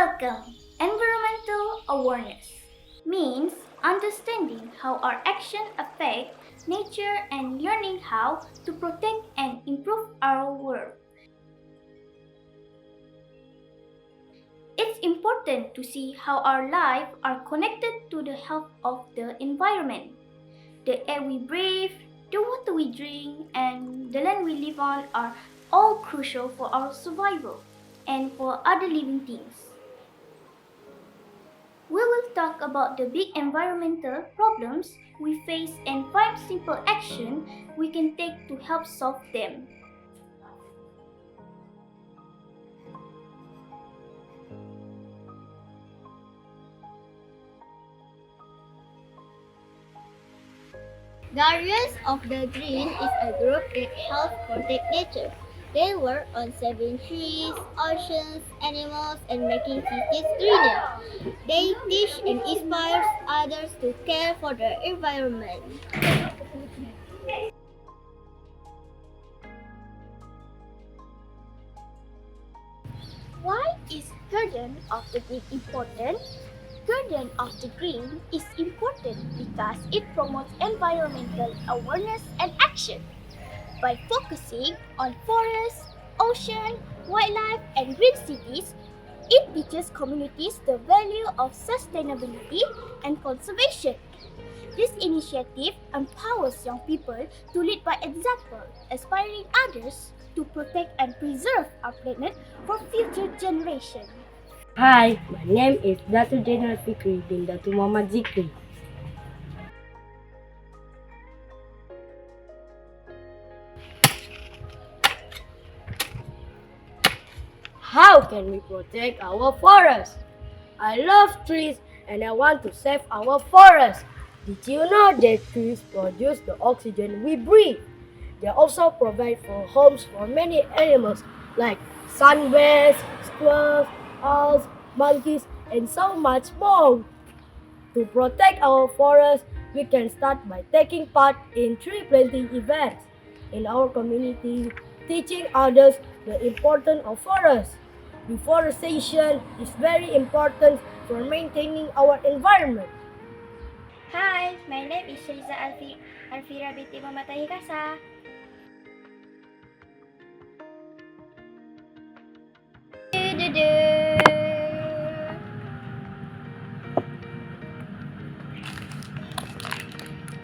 Welcome! Environmental awareness means understanding how our actions affect nature and learning how to protect and improve our world. It's important to see how our lives are connected to the health of the environment. The air we breathe, the water we drink, and the land we live on are all crucial for our survival and for other living things. We will talk about the big environmental problems we face and find simple action we can take to help solve them. Guardians of the Green is a group that helps protect nature. They work on saving trees, oceans, animals, and making cities greener. They teach and inspire others to care for the environment. Why is Garden of the Green important? Garden of the Green is important because it promotes environmental awareness and action. By focusing on forests, ocean, wildlife, and green cities, it teaches communities the value of sustainability and conservation. This initiative empowers young people to lead by example, inspiring others to protect and preserve our planet for future generations. Hi, my name is Datu General Fikri bin Datu Muhammad Zikri. How can we protect our forests? I love trees and I want to save our forests. Did you know that trees produce the oxygen we breathe? They also provide for homes for many animals like sunbears, squirrels, owls, monkeys, and so much more. To protect our forests, we can start by taking part in tree planting events in our community, teaching others the importance of forests. Deforestation is very important for maintaining our environment. Hi, my name is Shaliza Alfira binti Mamatahi Kasa.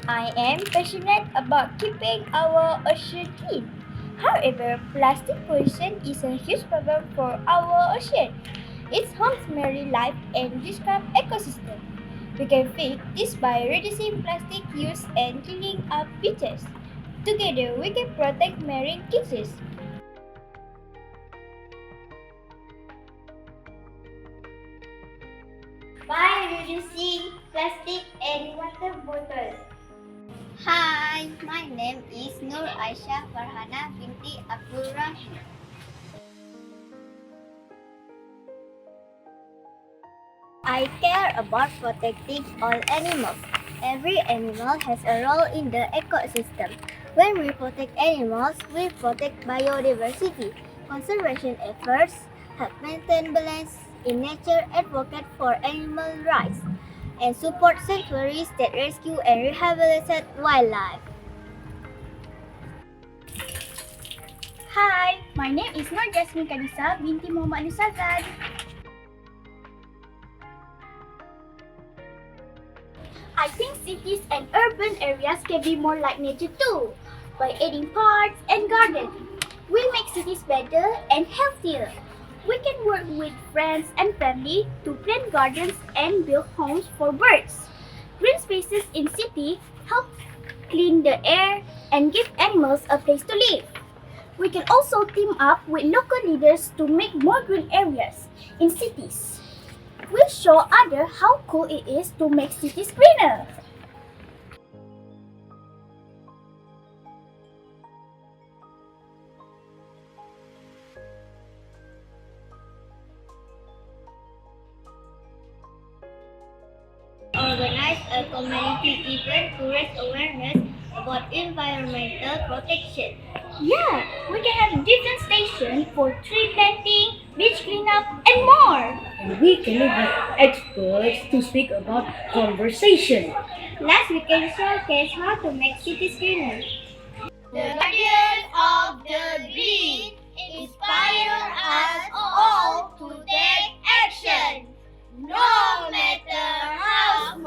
I am passionate about keeping our ocean clean. However, plastic pollution is a huge problem for our ocean. It harms marine life and disrupts ecosystem. We can fix this by reducing plastic use and cleaning up beaches. Together, we can protect marine creatures. By reducing plastic and water bottles. Hi, my name is Nur Aisyah Farhana binti Abdul Rahim. I care about protecting all animals. Every animal has a role in the ecosystem. When we protect animals, we protect biodiversity. Conservation efforts help maintain balance in nature, advocate for animal rights, and support sanctuaries that rescue and rehabilitate wildlife. Hi, my name is Nur Jasmine Kanisa binti Muhammad Nusazad. I think cities and urban areas can be more like nature too. By adding parks and gardens, we make cities better and healthier. We can work with friends and family to plant gardens and build homes for birds. Green spaces in city help clean the air and give animals a place to live. We can also team up with local leaders to make more green areas in cities. We show others how cool it is to make cities greener. Organize a community event to raise awareness about environmental protection. Yeah, we can have different stations for tree planting, beach cleanup, and more. And we can invite experts to speak about conversation. Last we can showcase how to make cities greener. The guardians of the green inspire us all to take action, no matter how